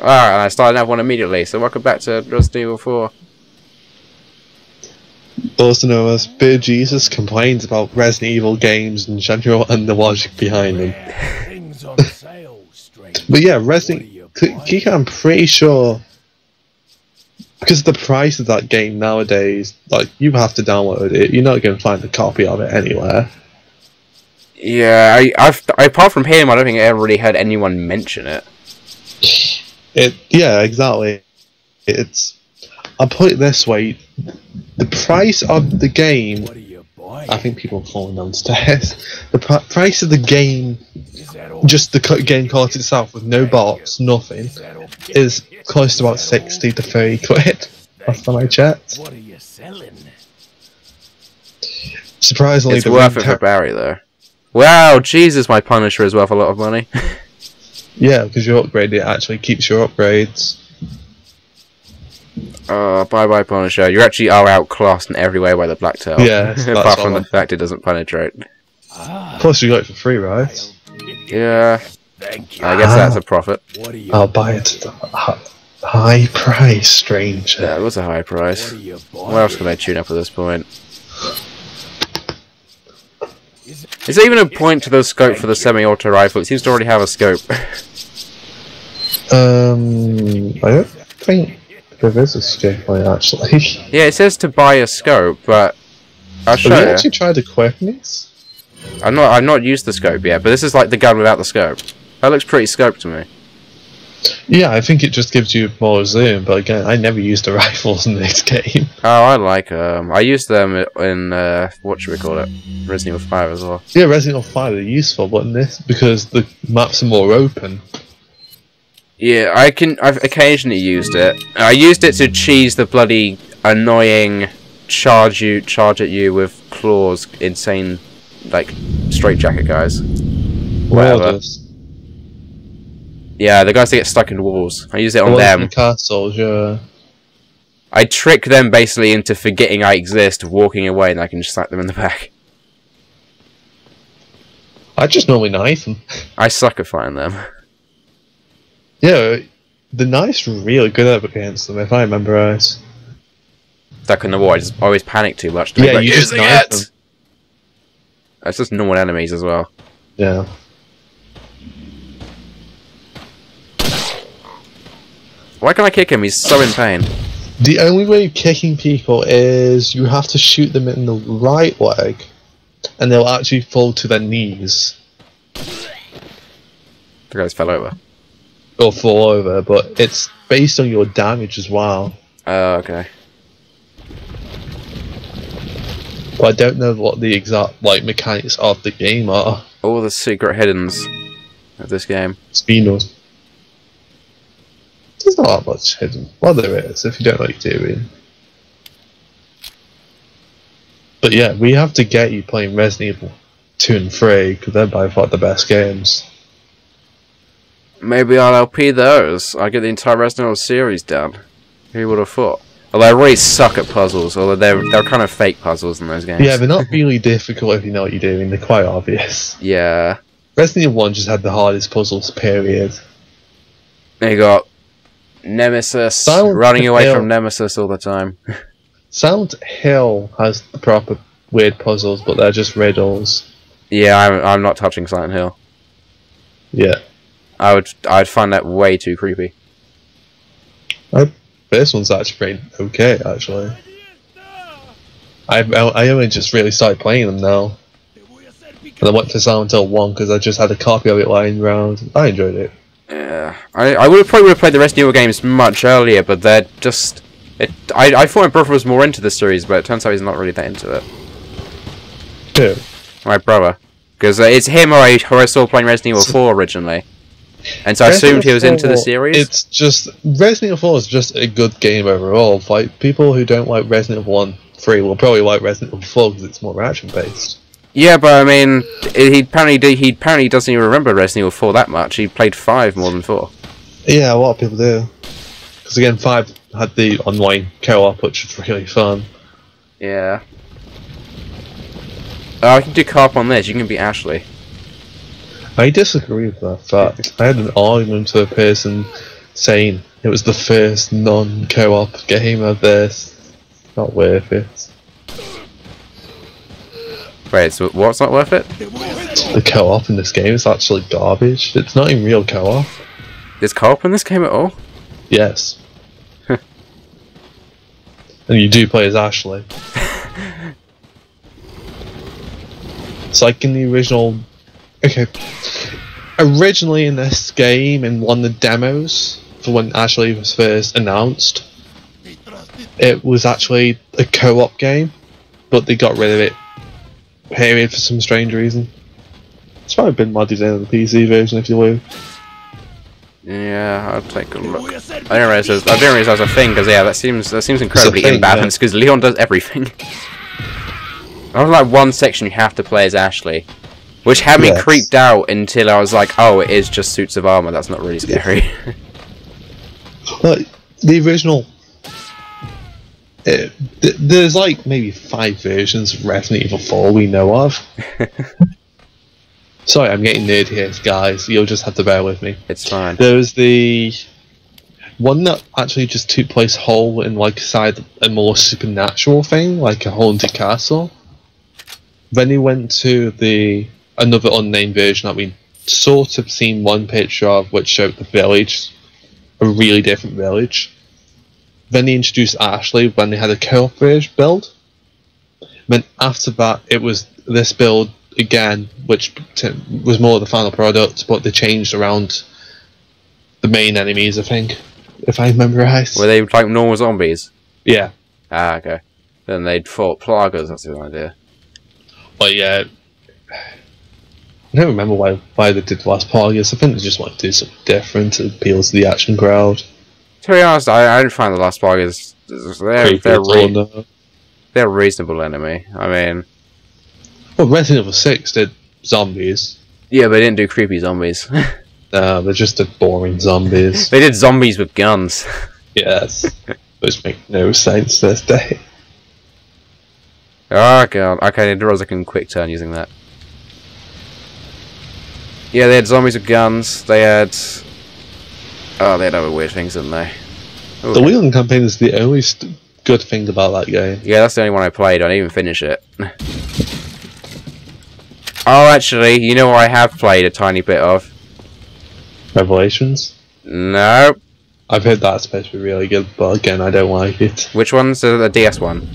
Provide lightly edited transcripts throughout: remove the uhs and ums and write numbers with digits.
Alright, and I started another one immediately, so welcome back to Resident Evil 4. Also known as Big Jesus complains about Resident Evil games in general and the logic behind them. But yeah, Resident Kika, I'm pretty sure, because of the price of that game nowadays, like, you have to download it. You're not going to find a copy of it anywhere. Yeah, apart from him, I don't think I ever really heard anyone mention it. Yeah, exactly. I'll put it this way: the price of the game. I think people are falling downstairs. The price of the game, just the game quality itself, with no bots, nothing, is close to about 60 to 30 quid. Last time I checked. What are you selling? Surprisingly, it's worth it for Barry, though. Wow, Jesus, my Punisher is worth a lot of money. Yeah, because you upgrade it actually keeps your upgrades. Bye-bye, Punisher. You actually are outclassed in every way by the Blacktail. Yeah, apart from the fact it doesn't penetrate. Plus, you got it for free, right? Yeah. Thank you. I guess that's a profit. I'll buy it at a high price, stranger. Yeah, it was a high price. What else can I tune up at this point? Is there even a point to the scope for the semi-auto rifle? It seems to already have a scope. I don't think there is a scope on it, actually. Yeah, it says to buy a scope, but I'll show you. Have you actually tried equipping this? I've not used the scope yet, but this is like the gun without the scope. That looks pretty scoped to me. Yeah, I think it just gives you more zoom, but again, I never used the rifles in this game. Oh, I like I used them in what should we call it? Resident Evil 5 as well. Yeah, Resident Evil 5 are useful, but in this, because the maps are more open. Yeah, I've occasionally used it. I used it to cheese the bloody annoying charge at you with claws, insane, like, straitjacket guys. Whatever. Warders. Yeah, the guys that get stuck in walls. I use it on them. In castles, yeah. I trick them basically into forgetting I exist, walking away, and I can just slap them in the back. I just normally knife them. I suck at fighting them. Yeah, the knife's really good up against them, if I remember right. Stuck in the wall, I just always panic too much to yeah, like, you just knife them. That's just normal enemies as well. Yeah. Why can't I kick him? He's so in pain. The only way of kicking people is you have to shoot them in the right leg, and they'll actually fall to their knees. The guys fell over. Or fall over, but it's based on your damage as well. Oh, okay. But I don't know what the exact mechanics of the game are. All the secret hiddens of this game. Spinos. There's not that much hidden. Well, there is, if you don't know what you're doing. But yeah, we have to get you playing Resident Evil 2 and 3, because they're by far the best games. Maybe I'll LP those. I'll get the entire Resident Evil series done. Who would have thought? Although I really suck at puzzles, although they're kind of fake puzzles in those games. Yeah, they're not really difficult if you know what you're doing, they're quite obvious. Yeah. Resident Evil 1 just had the hardest puzzles, period. You got Nemesis, running away from Nemesis all the time. Silent Hill has the proper weird puzzles, but they're just riddles. Yeah, I'm not touching Silent Hill. Yeah. I'd find that way too creepy. This one's actually pretty okay, actually. I only just really started playing them now. And I went for Silent Hill 1 because I just had a copy of it lying around. I enjoyed it. Yeah, I probably would have played the Resident Evil games much earlier, but they're just... I thought my brother was more into the series, but it turns out he's not really that into it. Who? My brother. Because it's him who I saw playing Resident Evil 4 originally. And so I assumed he was into the series. It's just... Resident Evil 4 is just a good game overall. Like, people who don't like Resident Evil 1, 3 will probably like Resident Evil 4 because it's more action-based. Yeah, but I mean, he apparently doesn't even remember Resident Evil 4 that much. He played 5 more than 4. Yeah, a lot of people do. Because again, 5 had the online co-op, which was really fun. Yeah. Oh, I can do co-op on this. You can be Ashley. I disagree with that fact. I had an argument with a person saying it was the first non-co-op game of this. Not worth it. Wait, so what's not worth it? The co-op in this game is actually garbage. It's not even real co-op. Is co-op in this game at all? Yes. And you do play as Ashley. It's like in the original... Okay. Originally in this game, in one of the demos, for when Ashley was first announced, it was actually a co-op game, but they got rid of it, period, for some strange reason. It's probably been modded in the PC version if you will. Yeah, I'll take a look. I didn't realize that was a thing, because yeah, that seems incredibly imbalanced, because Leon does everything. I was like one section you have to play as Ashley, which had me creeped out until I was like, oh, it is just suits of armor, that's not really scary. But the original... there's like maybe 5 versions of Resident Evil 4 we know of. Sorry, I'm getting nerdy here, guys. You'll just have to bear with me. It's fine. There was the one that actually just took place whole in like a more supernatural thing, like a haunted castle. Then he went to another unnamed version that we sort of seen one picture of, which showed the village, a really different village. Then he introduced Ashley when they had a co-op build. Then after that, it was this build again, which was more the final product, but they changed around the main enemies, I think, if I remember right. Were they like normal zombies? Yeah. Ah, okay. Then they'd fought plagas, that's the idea. But yeah, I don't remember why they did last plagas. I think they just wanted to do something different to appeal to the action crowd. To be honest, I didn't find the last plagas. They're a reasonable enemy. I mean... Well, Resident Evil 6 did zombies. Yeah, but they didn't do creepy zombies. No, they're just boring zombies. They did zombies with guns. Yes. Which make no sense to this day. Oh god, okay, there was a quick turn using that. Yeah, they had zombies with guns, they had... Oh, they had other weird things, didn't they? Ooh. The Wheeling campaign is the only good thing about that game. Yeah, that's the only one I played, I didn't even finish it. Oh, actually, you know what I have played a tiny bit of? Revelations? No. I've heard that's supposed to be really good, but again, I don't like it. Which one's the DS one?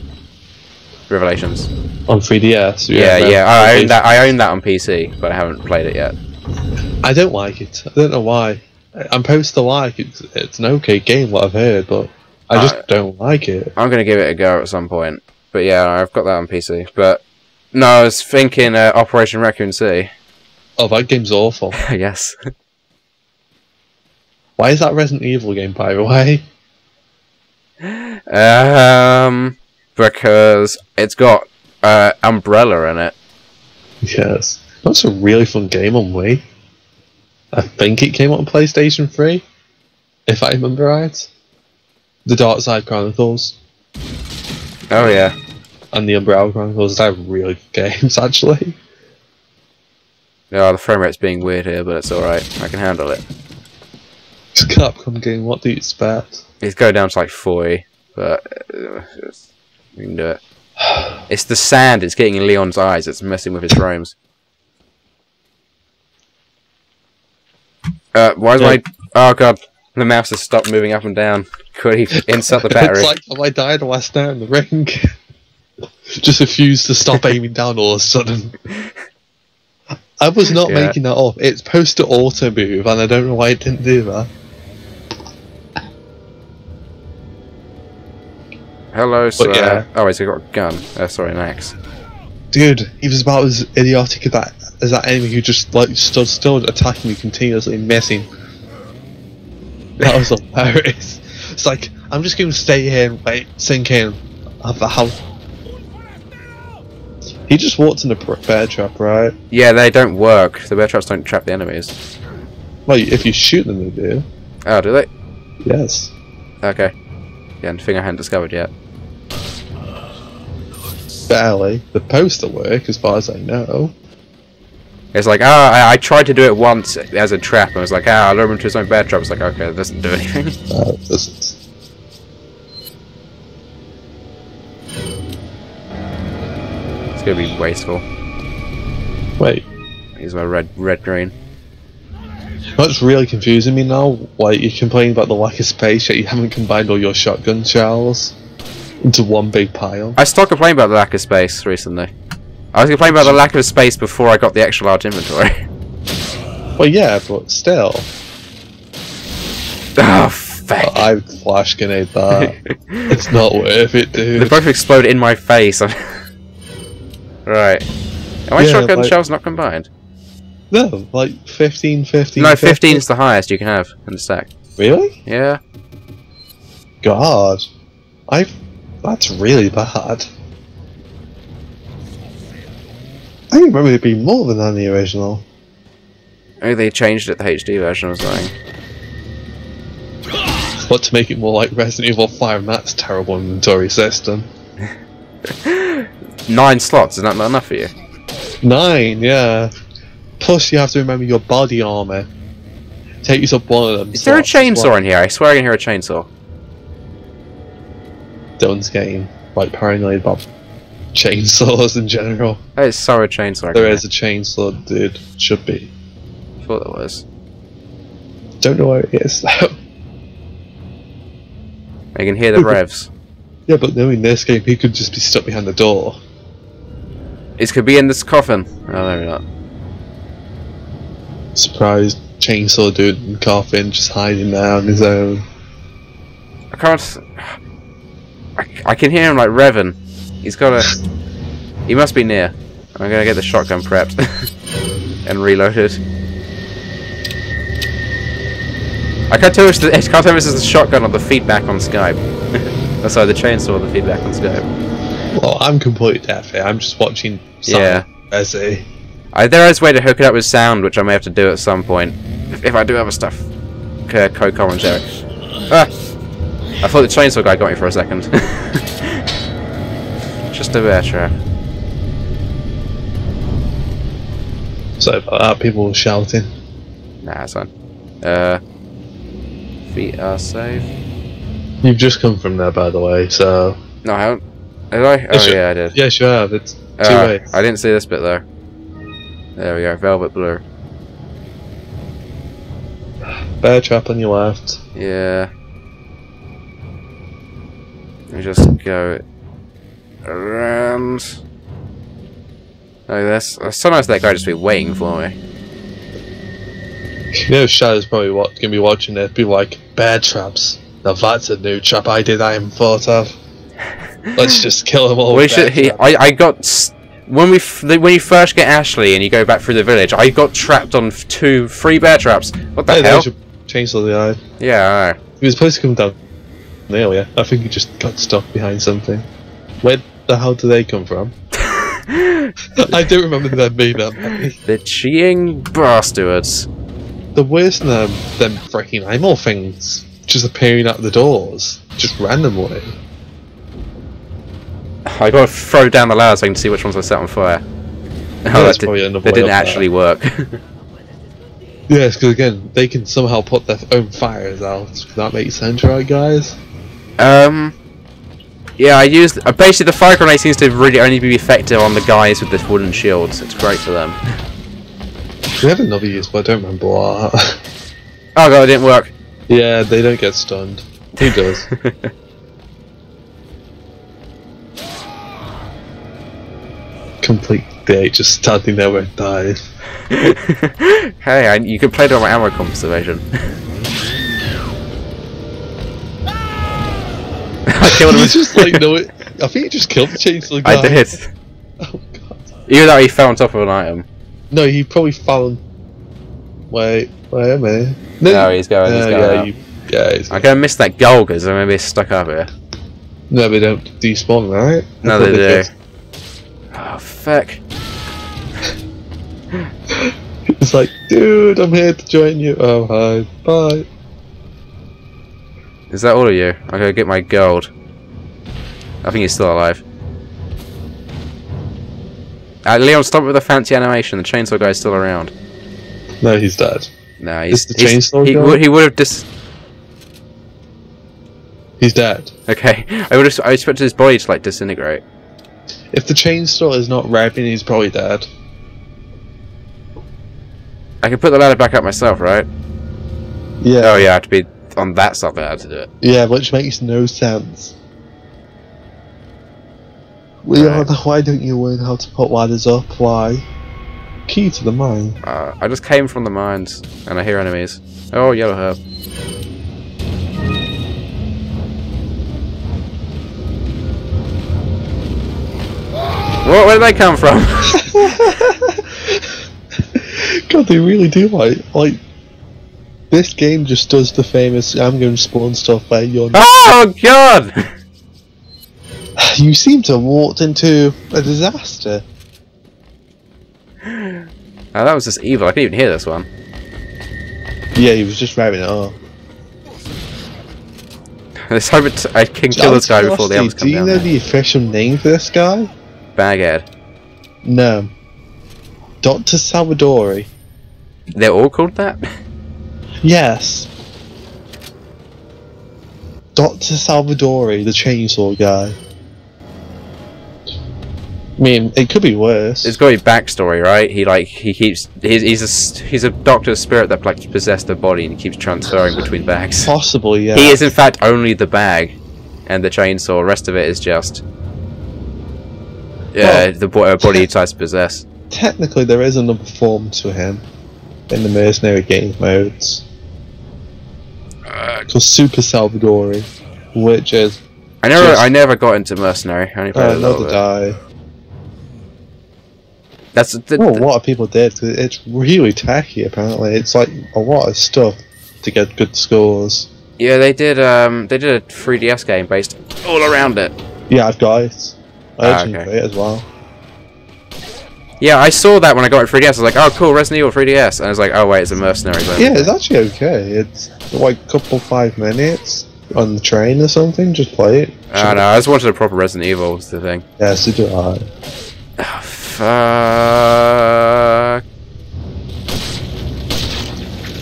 Revelations. On 3DS? Yeah. I own that on PC, but I haven't played it yet. I don't like it. I don't know why. I'm supposed to like it. It's an okay game, what I've heard, but I just don't like it. I'm going to give it a go at some point. But yeah, I've got that on PC. But no, I was thinking Operation Raccoon City. Oh, that game's awful. Yes. Why is that Resident Evil game, by the way? Because it's got Umbrella in it. Yes. That's a really fun game on Wii. I think it came out on PlayStation 3, if I remember right. The Dark Side Chronicles. Oh yeah. And the Umbrella Chronicles, they're really good games, actually. Yeah, the frame rate's being weird here, but it's alright. I can handle it. It's a Capcom game, what do you expect? It's going down to like 40, but we can do it. It's the sand, it's getting in Leon's eyes, it's messing with his frames. Why is my... Oh god, the mouse has stopped moving up and down. Could he insert the battery? It's like how I died last night in the ring. Just refused to stop aiming down all of a sudden. I was not making that up. It's supposed to auto move, and I don't know why it didn't do that. Hello, sir. Yeah. Oh, he's got a gun. Sorry, an axe. Dude, he was about as idiotic as that enemy who just like stood still attacking me continuously, missing. That was hilarious. It's like, I'm just going to stay here and wait, sink in. How? He just walked in a bear trap, right? Yeah, they don't work. The bear traps don't trap the enemies. Well, if you shoot them, they do. Oh, do they? Yes. Okay. Yeah, thing I hadn't discovered yet. Barely. The poster work, as far as I know. It's like, I tried to do it once as a trap, and I was like, I lured him to his own bear trap. It's like, okay, that doesn't do anything. It doesn't. It's gonna be wasteful. Wait. Here's my red green. What's really confusing me now, like, you complain about the lack of space, yet you haven't combined all your shotgun shells into one big pile. I stopped complaining about the lack of space recently. I was complaining about the lack of space before I got the extra large inventory. Well, yeah, but still. Oh, fuck. I would flash grenade that. It's not worth it, dude. They both exploded in my face. Right. Are my shotgun shells not combined? No, like 15, 15. No, 15 is the highest you can have in the stack. Really? Yeah. God. That's really bad. I remember it being more than that in the original. Maybe they changed it, the HD version or something. But to make it more like Resident Evil 5, and that's a terrible inventory system. 9 slots, is that not enough for you? 9, yeah. Plus you have to remember your body armor. Takes up one of them. Is there a chainsaw in here? I swear I can hear a chainsaw. Dylan's getting like paranoid about chainsaws in general. That is so a chainsaw. There is a chainsaw, dude. Should be. I thought there was. Don't know where it is though. I can hear the revs. Yeah, but no, in this game he could just be stuck behind the door. It could be in this coffin. Oh, maybe not. Surprised chainsaw dude in coffin just hiding there on his own. I can't. I can hear him like revving. He's got a. He must be near. I'm gonna get the shotgun prepped and reloaded. I can't tell if it's the shotgun or the feedback on Skype. Oh, sorry, the chainsaw or the feedback on Skype. Well, I'm completely deaf here. I'm just watching. Yeah. Resi. There is a way to hook it up with sound, which I may have to do at some point if I do other stuff. Co-commentary. Ah! I thought the chainsaw guy got me for a second. Just a bear trap. So about that, people were shouting. Nah, it's fine. Feet are safe. You've just come from there, by the way, so... No, I haven't. Did I? Oh, yeah, I did. Yes, you have. It's 2 ways. I didn't see this bit, though. There we go. Velvet blue. Bear trap on your left. Yeah. Let me just go around. Like this. Sometimes that guy just be waiting for me. You know, Shadow's probably gonna be watching it. Be like, bear traps. Now that's a new trap idea I haven't thought of. Let's just kill them all. We should. I got when you first get Ashley and you go back through the village. I got trapped on 3 bear traps. What the hell? Chainsaw the eye. Yeah, I know. He was supposed to come down earlier. I think he just got stuck behind something. Where the hell do they come from? I don't remember them being that many. The cheating bastards. The worst of them freaking animal things just appearing out the doors, just randomly. I gotta throw down the ladder so I can see which ones I set on fire. Oh, that didn't actually work. Yes, because again, they can somehow put their own fires out. Does that make sense, right, guys? Yeah, I used basically the fire grenade seems to really only be effective on the guys with the wooden shields. It's great for them. We have another use, but I don't remember what. Oh god, it didn't work. Yeah, they don't get stunned. Who does? Complete day, just standing there where it dies. Hey, you can play it on my ammo conservation. I killed him. Just like I think you just killed the chainsaw guy. I did. Oh god. Even though he fell on top of an item. No, he probably fell on... Wait a minute. No, he's going. He's going. I'm gonna miss that goal because I'm gonna be stuck up here. No, they don't despawn, right? No, they do. Oh fuck. It's like, dude, I'm here to join you. Oh, hi. Bye. Is that all of you? I'm gonna get my gold. I think he's still alive. Leon, stop with the fancy animation. The chainsaw guy's still around. No, he's dead. No, Is the chainsaw guy? He would have He's dead. Okay, I expected his body to like disintegrate. If the chainsaw is not revving, he's probably dead. I can put the ladder back up myself, right? Yeah. Oh yeah, I have to be on that side. I have to do it. Yeah, which makes no sense. Leon, why don't you learn how to put ladders up? Why? Key to the mine. I just came from the mines, and I hear enemies. Oh, yellow herb. Where did they come from? God, they really do like. This game just does the famous "I'm going to spawn stuff" where you're. Oh God! You seem to have walked into a disaster. Oh, that was just evil. I didn't even hear this one. Yeah, he was just revving it up. Let's hope I can kill this guy before the others come down. Do you know the official name for this guy? Baghead. No. Dr. Salvador. They're all called that? Yes. Dr. Salvador, the chainsaw guy. I mean, it could be worse. It's got a backstory, right? He's a doctor's spirit that like possessed the body and he keeps transferring between bags. Possibly, yeah. He is in fact only the bag and the chainsaw. The rest of it is just the body he tries to possess. Technically, there is another form to him in the mercenary game modes. Called Super Salvador, which is. I never got into mercenary. I only played a little bit. Die. That's a lot of people did. Cause it's really tacky. Apparently, it's like a lot of stuff to get good scores. Yeah, they did a 3DS game based all around it. Yeah, I've got it. I actually play it as well. Yeah, I saw that when I got it 3DS. I was like, oh cool, Resident Evil 3DS. And I was like, oh wait, it's a mercenary game. Yeah, it's actually okay. It's like a couple 5 minutes on the train or something. Just play it. I know, I just wanted a proper Resident Evil was the thing. Yeah, so do I. Oh, fuck.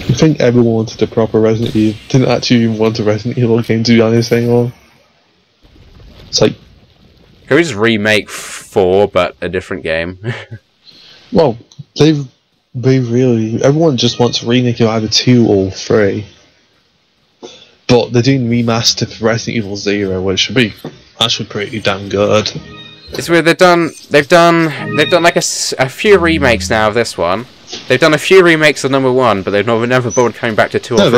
I think everyone wanted a proper Resident Evil. Didn't actually even want a Resident Evil game to be honest anymore. It's like, can we just remake 4 but a different game? well, they really everyone just wants a remake of either 2 or 3. But they're doing remaster for Resident Evil 0, which should be actually pretty damn good. It's weird. They've done like a few remakes now of this one. They've done a few remakes of number 1, but they've never bothered coming back to 2 or 3. No,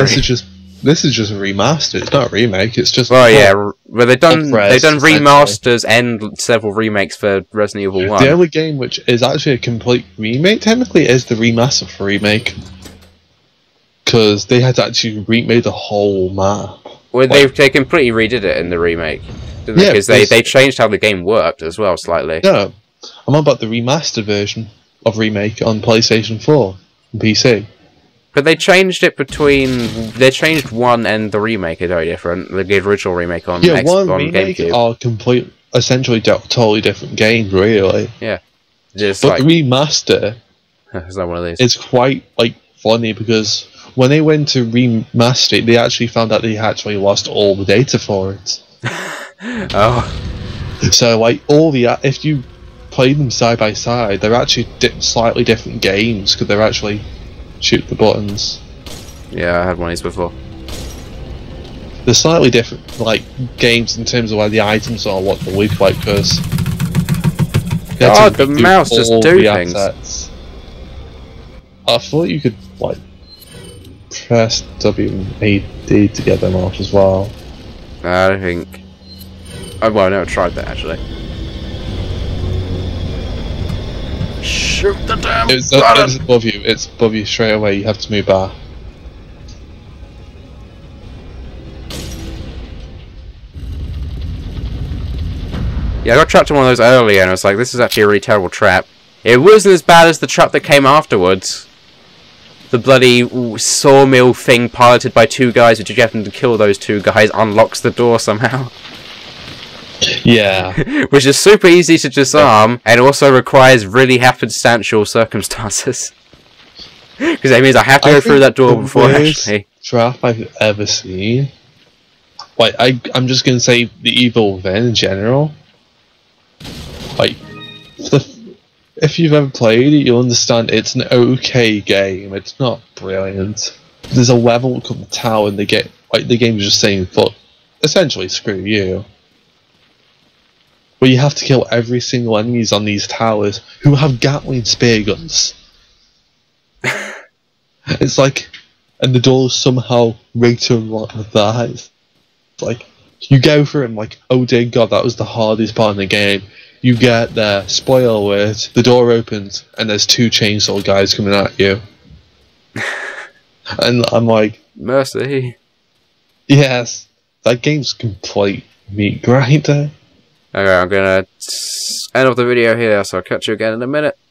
this is just a remaster. It's not a remake. It's just. Well, yeah, but they've done remasters and several remakes for Resident Evil 1. The only game which is actually a complete remake, technically, is the remaster for remake. Because they had to actually remake the whole map. Well, they completely redid it in the remake, didn't they? Because they changed how the game worked as well slightly. No, I'm on about the remastered version of remake on PlayStation 4 and PC. But they changed it they changed 1 and the remake are very different. The original remake on remake GameCube are essentially totally different games, really. Yeah, but the remaster is that one of these? It's quite funny because when they went to remaster it, they actually found out they actually lost all the data for it. Oh. So if you play them side by side, they're actually slightly different games because they're actually shoot the buttons. Yeah, I had one of these before. They're slightly different games in terms of where the items are, what they look like, because the mouse just do things. Assets. I thought you could press W and AD to get them off as well. I don't think. Well, I never tried that actually. Shoot the damn it's above you. It's above you straight away. You have to move back. Yeah, I got trapped in one of those earlier, and I was like, "This is actually a really terrible trap." It wasn't as bad as the trap that came afterwards. The bloody sawmill thing piloted by 2 guys, which you have to kill those 2 guys, unlocks the door somehow. Yeah. Which is super easy to disarm, and also requires really happenstantial circumstances. Because that means I have to go through that door before actually. Trap I've ever seen. Like, I'm just gonna say the Evil Within in general. Like, if you've ever played it, you'll understand it's an okay game. It's not brilliant. There's a level called the Tower, and the game is just saying, "But essentially, screw you." But you have to kill every single enemies on these towers who have Gatling spear guns. It's like, and the door's somehow rigged to unlock that. It's like, you go through and like, oh dear God, that was the hardest part in the game. You get there, spoiler alert, the door opens, and there's 2 chainsaw guys coming at you. And I'm like, mercy. Yes, that game's complete meat grinder. Okay, I'm gonna end off the video here, so I'll catch you again in a minute.